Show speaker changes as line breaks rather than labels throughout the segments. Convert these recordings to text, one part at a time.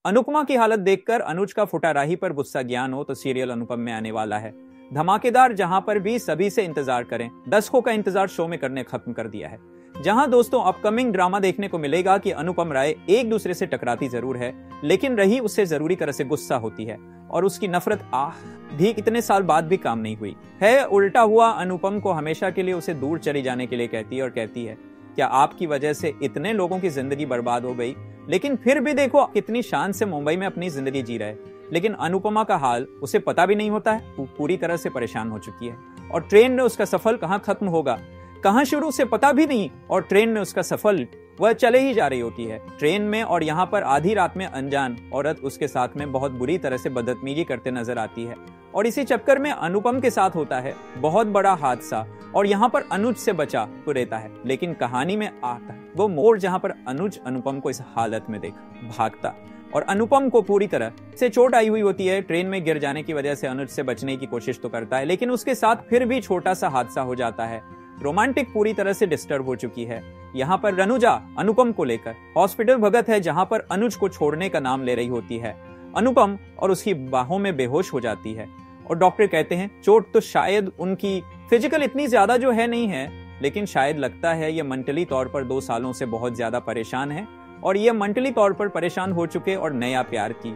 अनुपमा की हालत देखकर अनुज का फुटा राही पर गुस्सा ज्ञान हो तो सीरियल अनुपम में आने वाला है धमाकेदार, जहां पर भी सभी से इंतजार करें। दर्शकों का इंतजार शो में करने खत्म कर दिया है। जहां दोस्तों अपकमिंग ड्रामा देखने को मिलेगा कि अनुपम राय एक दूसरे से टकराती जरूर है, लेकिन रही उससे जरूरी तरह से गुस्सा होती है और उसकी नफरत भी इतने साल बाद भी काम नहीं हुई है। उल्टा हुआ अनुपम को हमेशा के लिए उसे दूर चली जाने के लिए कहती है और कहती है, क्या आपकी वजह से इतने लोगों की जिंदगी बर्बाद हो गई, लेकिन फिर भी देखो कितनी शान से मुंबई में अपनी जिंदगी जी रहे। लेकिन अनुपमा का हाल उसे पता भी नहीं होता है, वो पूरी तरह से परेशान हो चुकी है और ट्रेन में उसका सफर कहां खत्म होगा कहां शुरू से पता भी नहीं, और ट्रेन में उसका सफर वह चले ही जा रही होती है ट्रेन में। और यहाँ पर आधी रात में अनजान औरत उसके साथ में बहुत बुरी तरह से बदतमीजी करते नजर आती है और इसी चक्कर में अनुपम के साथ होता है बहुत बड़ा हादसा और यहाँ पर अनुज से बचा तो रहता है। लेकिन कहानी में आता है वो मोड़ जहाँ पर अनुज अनुपम को इस हालत में देख भागता और अनुपम को पूरी तरह से चोट आई हुई होती है। ट्रेन में गिर जाने की वजह से अनुज से बचने की कोशिश तो करता है, लेकिन उसके साथ फिर भी छोटा सा हादसा हो जाता है। रोमांटिक पूरी तरह से डिस्टर्ब हो चुकी है। यहाँ पर रनुजा अनुपम को लेकर हॉस्पिटल भगत है, जहाँ पर अनुज को छोड़ने का नाम ले रही होती है अनुपम और उसकी बाहों में बेहोश हो जाती है और डॉक्टर कहते हैं चोट तो शायद उनकी फिजिकल इतनी ज्यादा जो है नहीं है, लेकिन शायद लगता है ये मेंटली तौर पर 2 सालों से बहुत ज्यादा परेशान है और ये मेंटली तौर पर परेशान हो चुके और नया प्यार की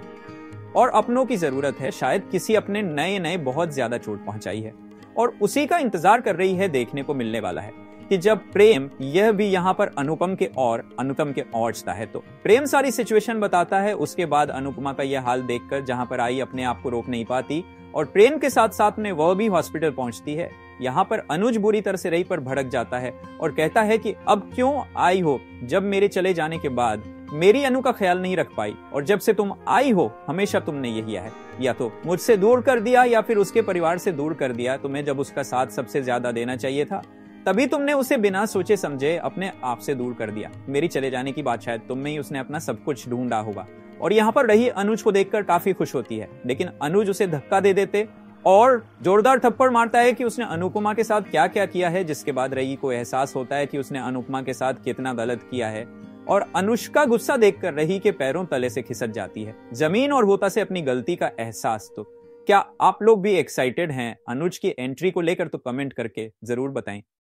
और अपनों की जरूरत है। शायद किसी अपने नए बहुत ज्यादा चोट पहुंचाई है और उसी का इंतजार कर रही है। देखने को मिलने वाला है कि जब प्रेम यह भी यहाँ पर अनुपम के और अनुपम के ओरछता है तो प्रेम सारी सिचुएशन बताता है। उसके बाद अनुपमा का यह हाल देखकर जहाँ पर आई अपने आप को रोक नहीं पाती और प्रेम के साथ साथ में वह भी हॉस्पिटल पहुंचती है। यहाँ पर अनुज बुरी तरह से रही पर भड़क जाता है और कहता है कि अब क्यों आई हो, जब मेरे चले जाने के बाद मेरी अनु का ख्याल नहीं रख पाई और जब से तुम आई हो हमेशा तुमने यही किया है, या तो मुझसे दूर कर दिया या फिर उसके परिवार से दूर कर दिया। तुम्हें जब उसका साथ सबसे ज्यादा देना चाहिए था तभी तुमने उसे बिना सोचे समझे अपने आप से दूर कर दिया। मेरी चले जाने की बात शायद तुम में ही उसने अपना सब कुछ ढूंढा होगा। और यहाँ पर रही अनुज को देखकर काफी खुश होती है, लेकिन अनुज उसे धक्का दे देते और जोरदार थप्पड़ मारता है कि उसने अनुपमा के साथ क्या क्या किया है, जिसके बाद रही को एहसास होता है कि उसने अनुपमा के साथ कितना गलत किया है और अनुष्का गुस्सा देखकर रही के पैरों तले से खिसक जाती है जमीन और होता से अपनी गलती का एहसास। तो क्या आप लोग भी एक्साइटेड हैं अनुज की एंट्री को लेकर? तो कमेंट करके जरूर बताएं।